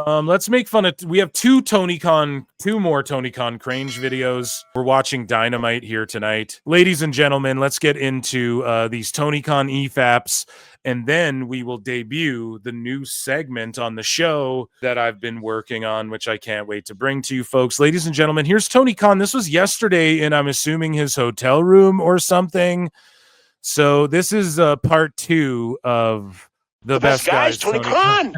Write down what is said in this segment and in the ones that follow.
Let's make fun of. We have two more Tony Khan Cringe videos. We're watching Dynamite here tonight, ladies and gentlemen. Let's get into these Tony Khan EFAPs, and then we will debut the new segment on the show that I've been working on, which I can't wait to bring to you folks. Ladies and gentlemen, here's Tony Khan. This was yesterday, and I'm assuming his hotel room or something. So this is part 2 of the best guys, Tony Khan.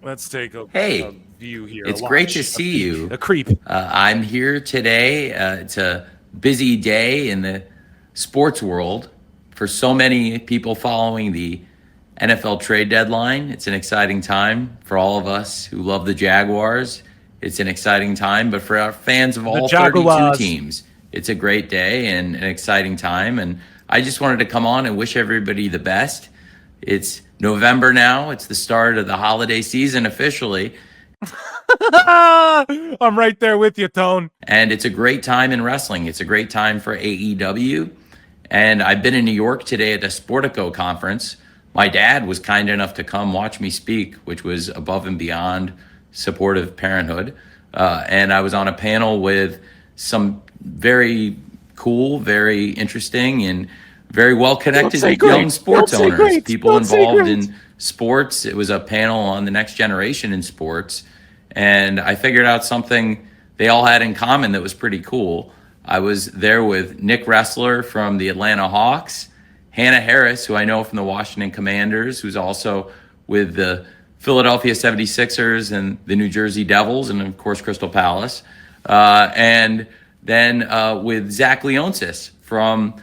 Let's take a view here. It's great to see you. A creep. I'm here today. It's a busy day in the sports world for so many people following the NFL trade deadline. It's an exciting time for all of us who love the Jaguars. It's an exciting time, but for our fans of all 32 teams, it's a great day and an exciting time. And I just wanted to come on and wish everybody the best. It's November now. It's the start of the holiday season officially. I'm right there with you, Tone. And it's a great time in wrestling. It's a great time for AEW. And I've been in New York today at the Sportico conference. My dad was kind enough to come watch me speak, which was above and beyond supportive parenthood. And I was on a panel with some very cool, very interesting, and very well-connected young sports owners, people involved in sports. It was a panel on the next generation in sports. And I figured out something they all had in common that was pretty cool. I was there with Nick Wrestler from the Atlanta Hawks, Hannah Harris, who I know from the Washington Commanders, who's also with the Philadelphia 76ers and the New Jersey Devils, and of course, Crystal Palace. And then with Zach Leonsis from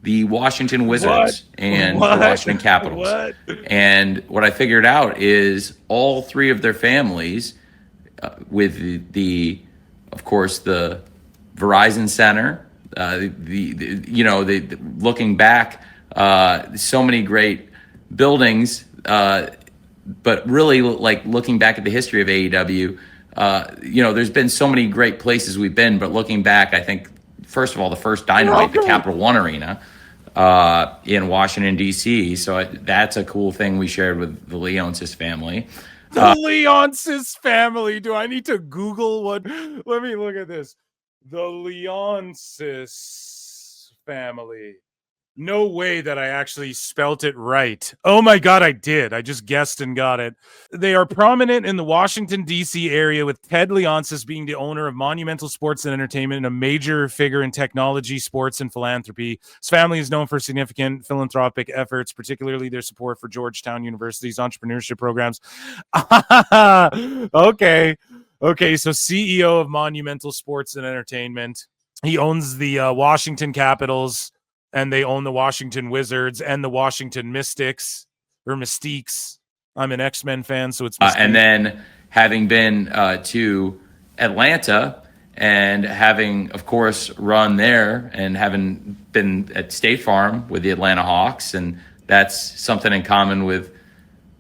the Washington Wizards and the Washington Capitals. And what I figured out is all three of their families, with the of course, the Verizon Center, looking back, so many great buildings, but really, like looking back at the history of AEW, there's been so many great places we've been, but looking back, I think, first of all, the first Dynamite, the Capital One Arena in Washington, D.C. So that's a cool thing we shared with the Leonsis family. The Leonsis family. Do I need to Google what? Let me look at this. The Leonsis family. No way that I actually spelt it right. Oh my God, I did. I just guessed and got it. They are prominent in the Washington, D.C. area, with Ted Leonsis being the owner of Monumental Sports and Entertainment and a major figure in technology, sports, and philanthropy. His family is known for significant philanthropic efforts, particularly their support for Georgetown University's entrepreneurship programs. Okay, so CEO of Monumental Sports and Entertainment. He owns the Washington Capitals, and they own the Washington Wizards and the Washington Mystics or Mystiques. I'm an X-Men fan, so it's and then having been to Atlanta and having, of course, run there and having been at State Farm with the Atlanta Hawks, and that's something in common with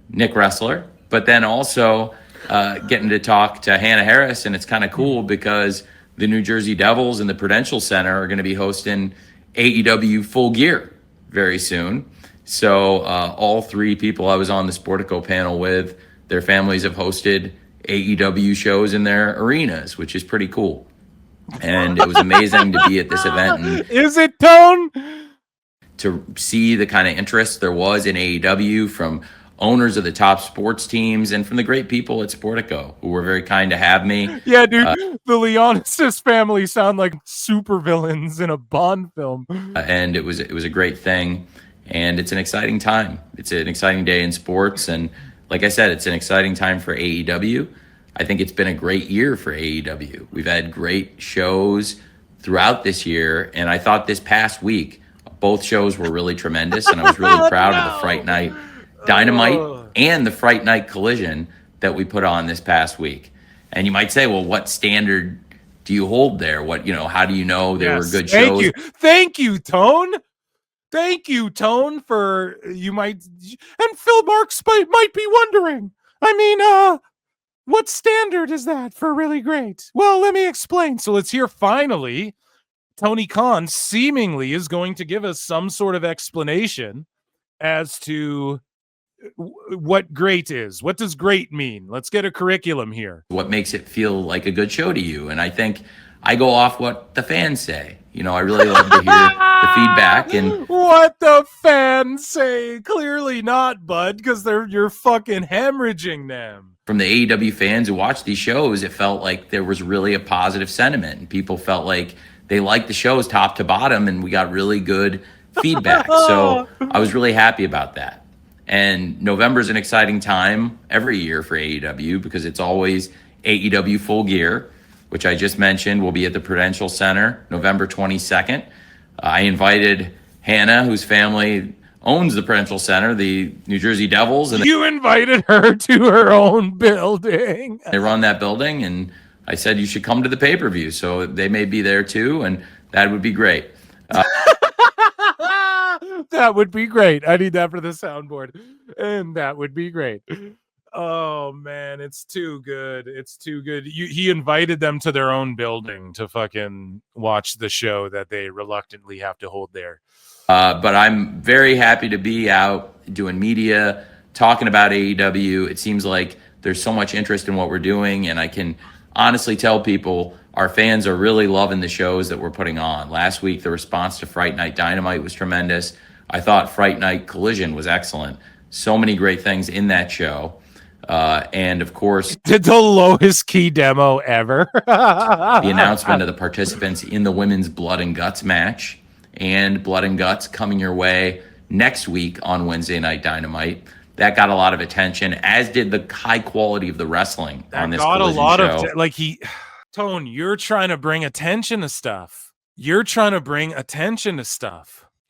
Nick Wrestler. But then also getting to talk to Hannah Harris, and it's kind of cool because the New Jersey Devils and the Prudential Center are going to be hosting AEW Full Gear very soon. So all three people I was on the Sportico panel with, their families have hosted AEW shows in their arenas, which is pretty cool. And it was amazing to be at this event. And is it, Tone? To see the kind of interest there was in AEW from owners of the top sports teams and from the great people at Sportico, who were very kind to have me. Yeah, dude, the Leonsis family sound like supervillains in a Bond film. And it was a great thing, and it's an exciting time. It's an exciting day in sports, and like I said, it's an exciting time for AEW. I think it's been a great year for AEW. We've had great shows throughout this year, and I thought this past week, both shows were really tremendous, and I was really proud of the Fright Night Dynamite and the Fright Night Collision that we put on this past week. And you might say, well, what standard do you hold there? How do you know they were good shows? Thank you, Tone. Thank you, Tone, for you might, and Phil Marks might be wondering, what standard is that for really great? Well, let me explain. So let's hear finally, Tony Khan seemingly is going to give us some sort of explanation as to what great is. What does great mean? Let's get a curriculum here. What makes it feel like a good show to you? And I think I go off what the fans say. You know, I really love to hear the feedback and what the fans say. Clearly not, bud, because you're fucking hemorrhaging them. From the AEW fans who watch these shows, it felt like there was really a positive sentiment, and people felt like they liked the shows top to bottom, and we got really good feedback. So I was really happy about that. And November is an exciting time every year for AEW because it's always AEW Full Gear, which I just mentioned will be at the Prudential Center November 22nd. I invited Hannah, whose family owns the Prudential Center, the New Jersey Devils. And you invited her to her own building. They run that building, and I said you should come to the pay-per-view. So they may be there too, and that would be great. That would be great. I need that for the soundboard. And that would be great. Oh man, it's too good. It's too good. He invited them to their own building to fucking watch the show that they reluctantly have to hold there. But I'm very happy to be out doing media, talking about AEW. It seems like there's so much interest in what we're doing, and I can honestly tell people our fans are really loving the shows that we're putting on. Last week, the response to Fright Night Dynamite was tremendous. I thought Fright Night Collision was excellent. So many great things in that show. And of course, the lowest key demo ever. The announcement of the participants in the women's Blood and Guts match, and Blood and Guts coming your way next week on Wednesday Night Dynamite. That got a lot of attention, as did the high quality of the wrestling on this Collision show. Got a lot of Tone, you're trying to bring attention to stuff.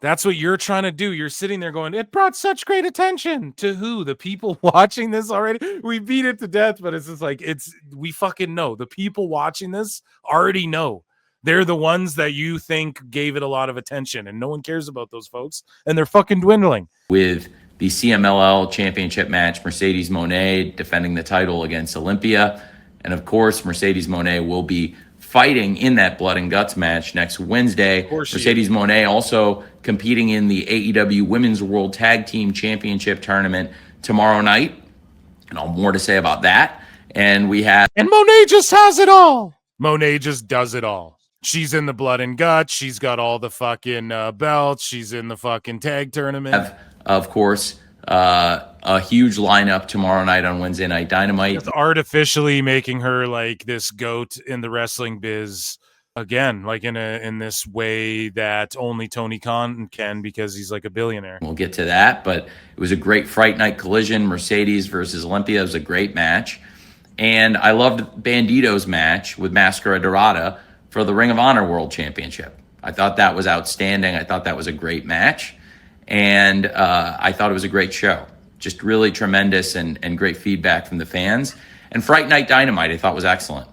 That's what you're trying to do. You're sitting there going, it brought such great attention to who? The people watching this already? We beat it to death, but it's just like, we fucking know. The people watching this already know. They're the ones that you think gave it a lot of attention, and no one cares about those folks, and they're fucking dwindling. With the CMLL championship match, Mercedes Moné defending the title against Olympia. And of course, Mercedes Moné will be fighting in that Blood and Guts match next Wednesday. Mercedes Moné also competing in the AEW Women's World Tag Team Championship Tournament tomorrow night. And I'll have more to say about that. And Moné just has it all. Moné just does it all. She's in the Blood and Guts. She's got all the fucking belts. She's in the fucking tag tournament. Of course, a huge lineup tomorrow night on Wednesday Night Dynamite. It's artificially making her like this goat in the wrestling biz again, like in this way that only Tony Khan can, because he's like a billionaire. We'll get to that, but it was a great Fright Night Collision. Mercedes versus Olympia. It was a great match. And I loved Bandito's match with Mascara Dorada for the Ring of Honor World Championship. I thought that was outstanding. I thought that was a great match. And I thought it was a great show. Just really tremendous and great feedback from the fans. And Fright Night Dynamite I thought was excellent.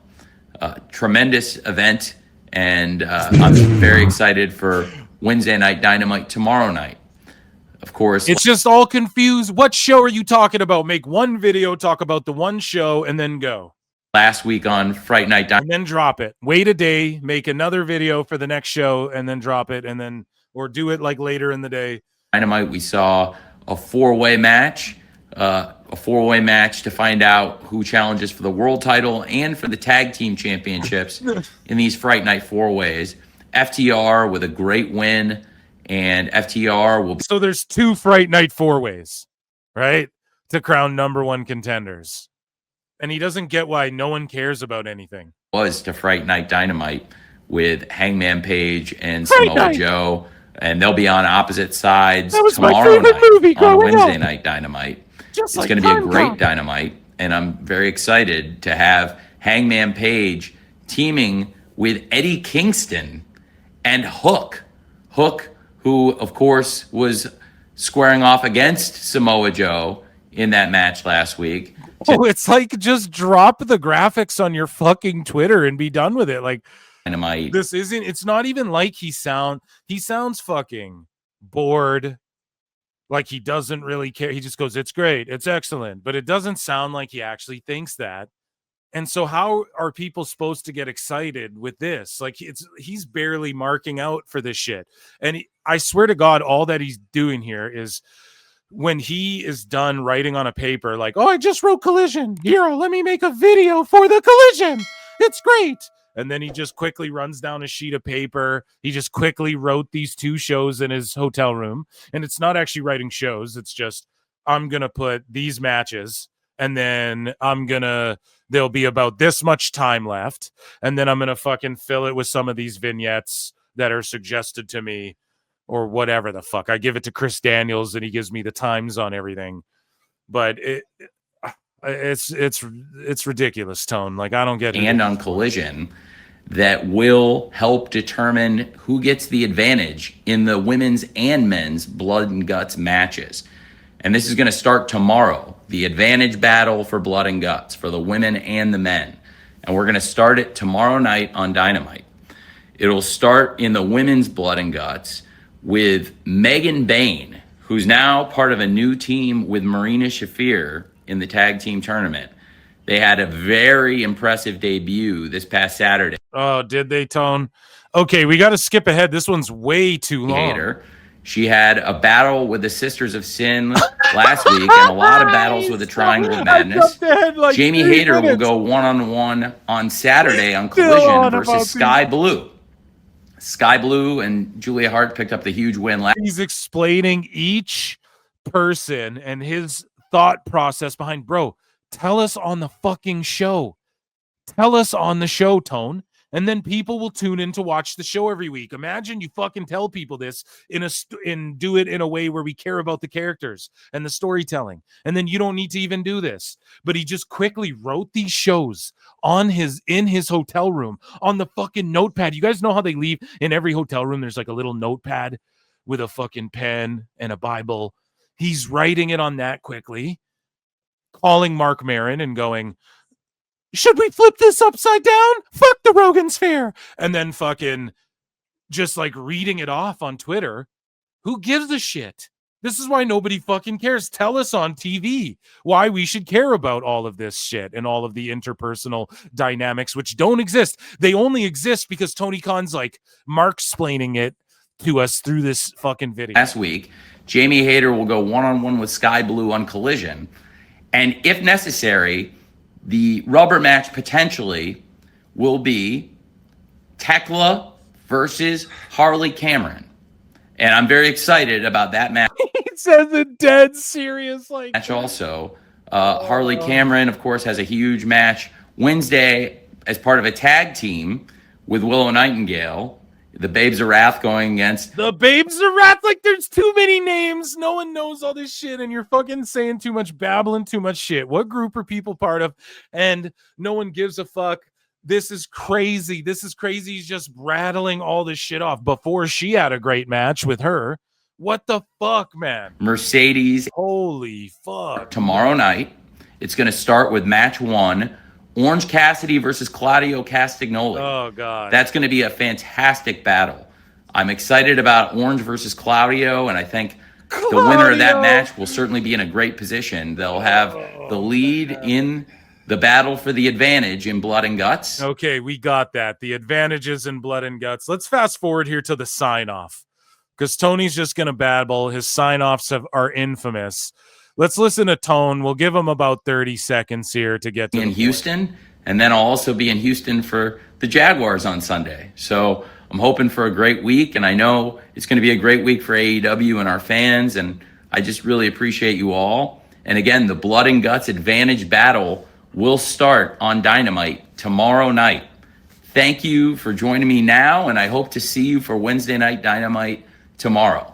Tremendous event. And I'm very excited for Wednesday Night Dynamite tomorrow night. Of course. It's just all confused. What show are you talking about? Make one video, talk about the one show, and then go. Last week on Fright Night Dynamite. And then drop it. Wait a day, make another video for the next show, and then drop it, and then, or do it like later in the day. Dynamite, we saw a four-way match to find out who challenges for the world title and for the tag team championships in these Fright Night four-ways. FTR with a great win, and FTR will be... So there's two Fright Night four-ways, right? To crown number one contenders. And he doesn't get why no one cares about anything. Was to Fright Night Dynamite with Hangman Page and Samoa Joe. And they'll be on opposite sides tomorrow night on Wednesday Night Dynamite. It's going to be a great Dynamite, and I'm very excited to have Hangman Page teaming with Eddie Kingston and Hook. Hook, who, of course, was squaring off against Samoa Joe in that match last week. Oh, it's like just drop the graphics on your fucking Twitter and be done with it. Like, Dynamite. It's not even like he sounds fucking bored. Like he doesn't really care. He just goes, it's great. It's excellent. But it doesn't sound like he actually thinks that. And so how are people supposed to get excited with this? Like he's barely marking out for this shit. And I swear to God, all that he's doing here is when he is done writing on a paper, like, oh, I just wrote Collision. Here, let me make a video for the Collision. It's great. And then he just quickly runs down a sheet of paper. He just quickly wrote these 2 shows in his hotel room. And it's not actually writing shows. It's just, I'm going to put these matches, and then there'll be about this much time left. And then I'm going to fucking fill it with some of these vignettes that are suggested to me, or whatever the fuck. I give it to Chris Daniels and he gives me the times on everything. But it's ridiculous, Tone. Like, I don't get it. And on Collision that will help determine who gets the advantage in the women's and men's blood and guts matches. And this is going to start tomorrow, the advantage battle for blood and guts for the women and the men. And we're going to start it tomorrow night on Dynamite. It'll start in the women's blood and guts with Megan Bain, who's now part of a new team with Marina Shafir in the tag team tournament. They had a very impressive debut this past Saturday. Oh, did they, Tone? Okay, we got to skip ahead. This one's way too long. She had a battle with the Sisters of Sin last week and a lot of battles with the Triangle of Madness. Like Jamie Hayter will go one-on-one on Saturday on Collision versus Sky Blue. Sky Blue and Julia Hart picked up the huge win last. He's explaining each person and his thought process behind, bro, tell us on the fucking show. Tell us on the show, Tone. And then people will tune in to watch the show every week. Imagine you fucking tell people this and do it in a way where we care about the characters and the storytelling. And then you don't need to even do this. But he just quickly wrote these shows in his hotel room on the fucking notepad. You guys know how they leave in every hotel room? There's like a little notepad with a fucking pen and a Bible. He's writing it on that quickly, calling Mark Maron and going, should we flip this upside down? Fuck the Rogan's Fair. And then fucking just like reading it off on Twitter. Who gives a shit? This is why nobody fucking cares. Tell us on TV why we should care about all of this shit and all of the interpersonal dynamics, which don't exist. They only exist because Tony Khan's like Mark-splaining it to us through this fucking video. Last week, Jamie Hayter will go one-on-one with Sky Blue on Collision. And if necessary, the rubber match potentially will be Tekla versus Harley Cameron. And I'm very excited about that match. He says it dead serious. Like, match also. Harley Cameron, of course, has a huge match Wednesday as part of a tag team with Willow Nightingale. The Babes of Wrath going against the Babes of Wrath. Like, there's too many names. No one knows all this shit, and you're fucking saying too much, babbling too much shit. What group are people part of? And no one gives a fuck. This is crazy. This is crazy. He's just rattling all this shit off before she had a great match with her. What the fuck, man? Mercedes. Holy fuck. Tomorrow night, it's going to start with match 1. Orange Cassidy versus Claudio Castagnoli. Oh, God. That's going to be a fantastic battle. I'm excited about Orange versus Claudio, and I think the winner of that match will certainly be in a great position. They'll have the lead in the battle for the advantage in Blood and Guts. Okay, we got that. The advantages in Blood and Guts. Let's fast forward here to the sign-off, because Tony's just going to babble. His sign-offs are infamous. Let's listen to Tone. We'll give him about 30 seconds here to get to in Houston, and then I'll also be in Houston for the Jaguars on Sunday. So I'm hoping for a great week, and I know it's going to be a great week for AEW and our fans, and I just really appreciate you all. And again, the Blood and Guts advantage battle will start on Dynamite tomorrow night. Thank you for joining me now, and I hope to see you for Wednesday Night Dynamite tomorrow.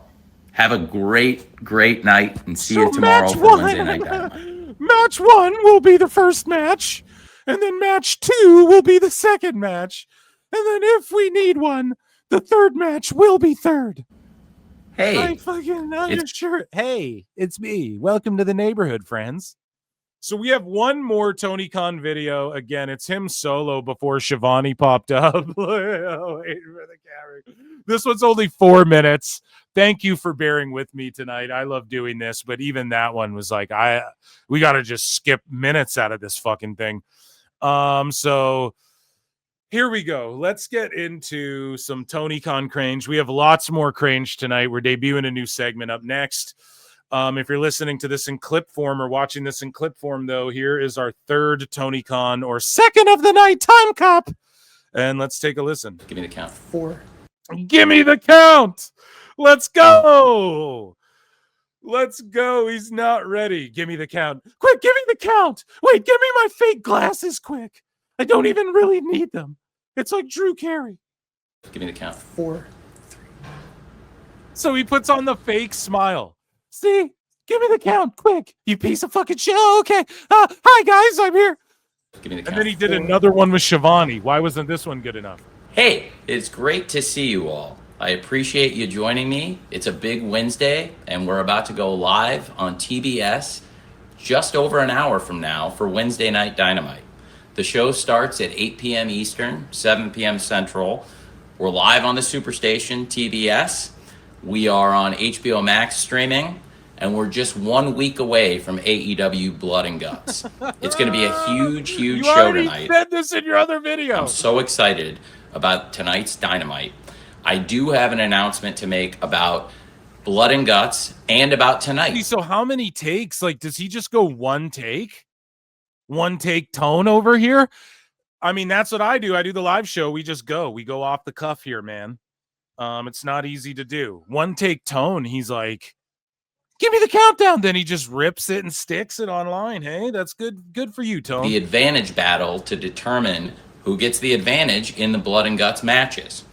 Have a great, great night, and see you tomorrow for Wednesday Night Dynamite. Match 1 will be the first match, and then match 2 will be the second match, and then if we need one, the third match will be third. Hey. I'm sure. Hey, it's me. Welcome to the neighborhood, friends. So we have one more Tony Khan video. Again, it's him solo before Shivani popped up. Waiting for the camera. This one's only 4 minutes. Thank you for bearing with me tonight. I love doing this, but even that one was like, we got to just skip minutes out of this fucking thing. So here we go. Let's get into some Tony Khan Cringe. We have lots more Cringe tonight. We're debuting a new segment up next. If you're listening to this in clip form or watching this in clip form, though, here is our third TonyCon or second of the night time cup. And let's take a listen. Give me the count. 4. Give me the count. Let's go. Let's go. He's not ready. Give me the count. Quick, give me the count. Wait, give me my fake glasses quick. I don't even really need them. It's like Drew Carey. Give me the count. 4. So he puts on the fake smile. See? Give me the count, quick. You piece of fucking shit. Oh, okay. Hi, guys. I'm here. Give me the count. And then he did another one with Shivani. Why wasn't this one good enough? Hey, it's great to see you all. I appreciate you joining me. It's a big Wednesday, and we're about to go live on TBS just over an hour from now for Wednesday Night Dynamite. The show starts at 8 p.m. Eastern, 7 p.m. Central. We're live on the Superstation, TBS. We are on HBO Max streaming, and we're just 1 week away from AEW Blood and Guts. It's going to be a huge show tonight. You said this in your other video. I'm so excited about tonight's Dynamite. I do have an announcement to make about Blood and Guts and about tonight. So how many takes? Like, does he just go one take? One take tone over here? I mean, that's what I do. I do the live show. We just go. We go off the cuff here, man. It's not easy to do. One take tone. He's like, give me the countdown. Then he just rips it and sticks it online. Hey, that's good. Good for you, Tone. The advantage battle to determine who gets the advantage in the Blood and Guts matches.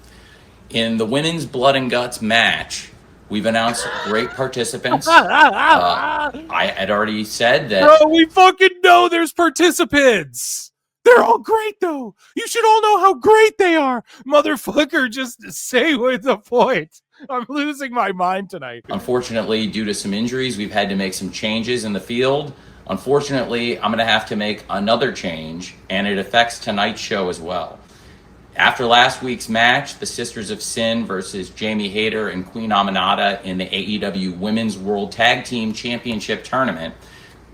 In the women's Blood and Guts match, we've announced great participants. I had already said that. Bro, we fucking know there's participants. They're all great, though. You should all know how great they are. Motherfucker, just say with the point. I'm losing my mind tonight. Unfortunately, due to some injuries, we've had to make some changes in the field. Unfortunately, I'm going to have to make another change, and it affects tonight's show as well. After last week's match, the Sisters of Sin versus Jamie Hayter and Queen Aminata in the AEW Women's World Tag Team Championship Tournament,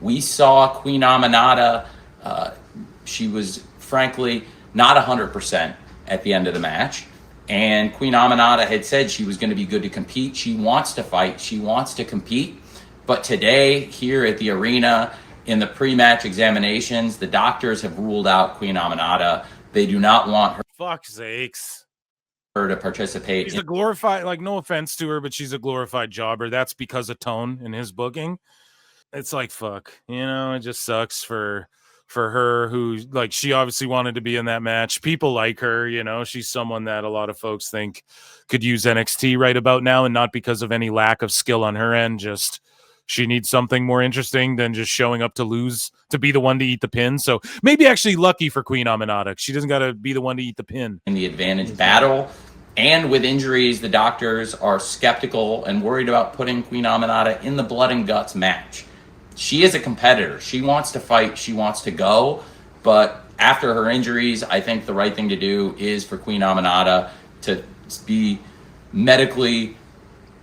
we saw Queen Aminata. She was, frankly, not 100% at the end of the match. And Queen Aminata had said she was going to be good to compete. She wants to fight. She wants to compete. But today, here at the arena, in the pre-match examinations, the doctors have ruled out Queen Aminata. They do not want her. Fuck's sakes. Her to participate. She's a glorified, like, no offense to her, but she's a glorified jobber. That's because of Tone in his booking. It's like, fuck. You know, it just sucks for her, who, like, she obviously wanted to be in that match. People like her, you know. She's someone that a lot of folks think could use NXT right about now, and not because of any lack of skill on her end. Just she needs something more interesting than just showing up to lose, to be the one to eat the pin. So maybe actually lucky for Queen Aminata. She doesn't got to be the one to eat the pin. In the advantage battle. And with injuries, the doctors are skeptical and worried about putting Queen Aminata in the Blood and Guts match. She is a competitor. She wants to fight. She wants to go. But after her injuries, I think the right thing to do is for Queen Aminata to be medically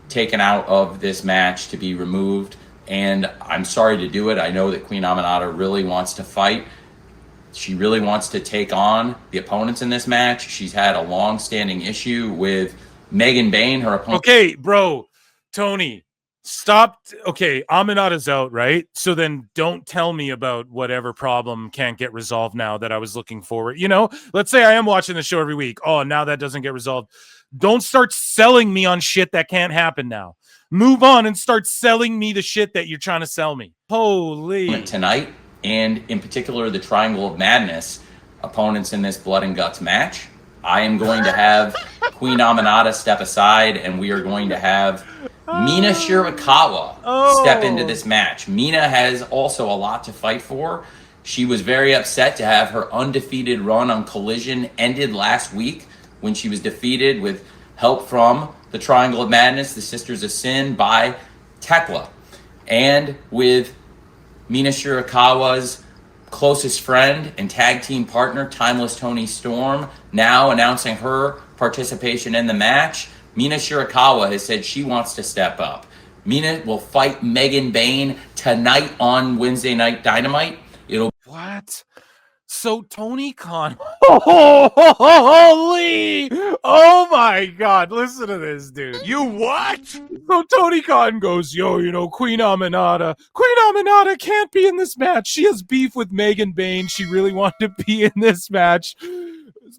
taken out of this match, to be removed. And I'm sorry to do it. I know that Queen Aminata really wants to fight. She really wants to take on the opponents in this match. She's had a long-standing issue with Megan Bain, her opponent. Okay, bro, Tony, stop. Okay, Aminata's out, right? So then don't tell me about whatever problem can't get resolved now that I was looking forward. You know, let's say I am watching the show every week. Oh, now that doesn't get resolved. Don't start selling me on shit that can't happen now. Move on and start selling me the shit that you're trying to sell me. Holy. Tonight, and in particular, the Triangle of Madness opponents in this Blood and Guts match. I am going to have Queen Aminata step aside, and we are going to have Mina Shirakawa step into this match. Mina has also a lot to fight for. She was very upset to have her undefeated run on Collision ended last week when she was defeated with help from the Triangle of Madness, the Sisters of Sin, by Tekla. And with Mina Shirakawa's closest friend and tag team partner, Timeless Toni Storm, now announcing her participation in the match, Mina Shirakawa has said she wants to step up. Mina will fight Megan Bain tonight on Wednesday Night Dynamite. What? So Tony Khan, holy, oh my God, listen to this, dude. You what? So Tony Khan goes, yo, Queen Aminata can't be in this match. She has beef with Megan Bayne. She really wanted to be in this match.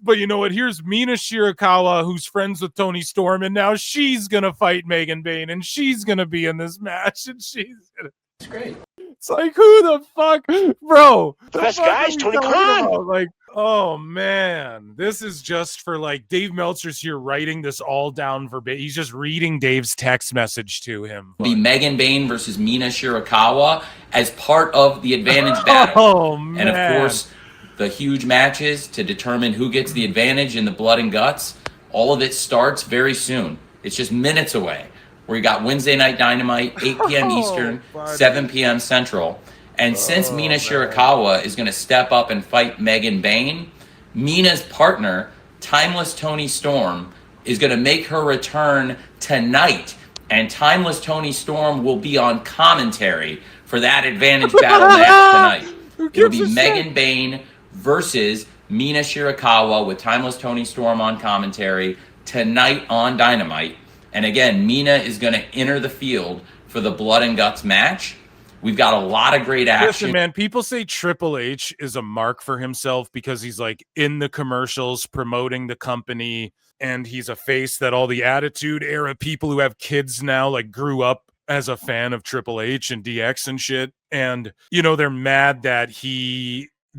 But you know what? Here's Mina Shirakawa, who's friends with Toni Storm, and now she's going to fight Megan Bayne, and she's going to be in this match, and she's going to... It's great. It's like, who the fuck? Bro. The best guy is Tony Khan. Like, oh, man. This is just for, like, Dave Meltzer's here writing this all down verbatim. He's just reading Dave's text message to him. Be Megan Bayne versus Mina Shirakawa as part of the advantage battle. Oh, man. And, of course, the huge matches to determine who gets the advantage in the blood and guts. All of it starts very soon. It's just minutes away. We got Wednesday Night Dynamite, 8 p.m. Eastern, 7 p.m. Central. And since Mina Shirakawa is going to step up and fight Megan Bayne, Mina's partner, Timeless Toni Storm, is going to make her return tonight. And Timeless Toni Storm will be on commentary for that advantage battle match tonight. It'll be Megan Bayne versus Mina Shirakawa with Timeless Toni Storm on commentary tonight on Dynamite. And again, Mina is going to enter the field for the blood and guts match. We've got a lot of great action. Listen, man, people say Triple H is a mark for himself because he's like in the commercials promoting the company, and he's a face that all the Attitude Era people who have kids now like grew up as a fan of Triple H and DX and shit. And, they're mad that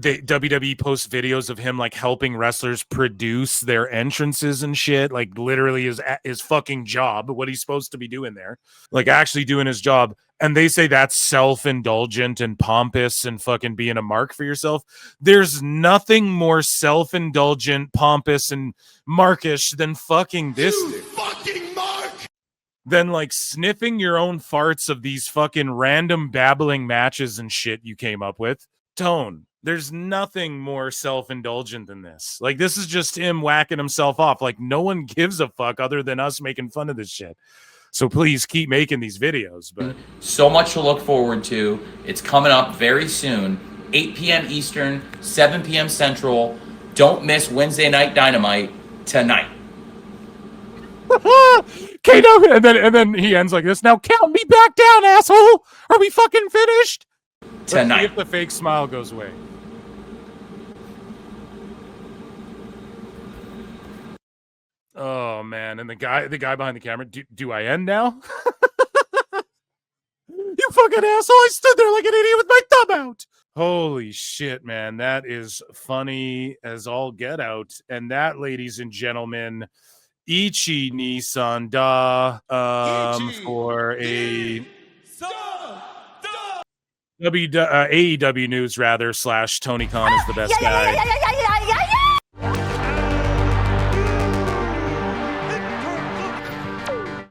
WWE posts videos of him like helping wrestlers produce their entrances and shit, like literally his fucking job, what he's supposed to be doing there, like actually doing his job. And they say that's self-indulgent and pompous and fucking being a mark for yourself. There's nothing more self-indulgent, pompous, and markish than fucking this dude. Fucking Mark! Than like sniffing your own farts of these fucking random babbling matches and shit you came up with. Tone. There's nothing more self-indulgent than this. Like, this is just him whacking himself off. Like, no one gives a fuck other than us making fun of this shit. So please keep making these videos. But so much to look forward to. It's coming up very soon. 8 p.m. Eastern, 7 p.m. Central. Don't miss Wednesday Night Dynamite tonight. KW, and then he ends like this. Now count me back down, asshole. Are we fucking finished? Tonight. Let's see if the fake smile goes away. Oh man, and the guy behind the camera. Do I end now? You fucking asshole! I stood there like an idiot with my thumb out. Holy shit, man, that is funny as all get out. And that, ladies and gentlemen, Ichi Nissan Da for a AEW news rather / Tony Khan is the best guy.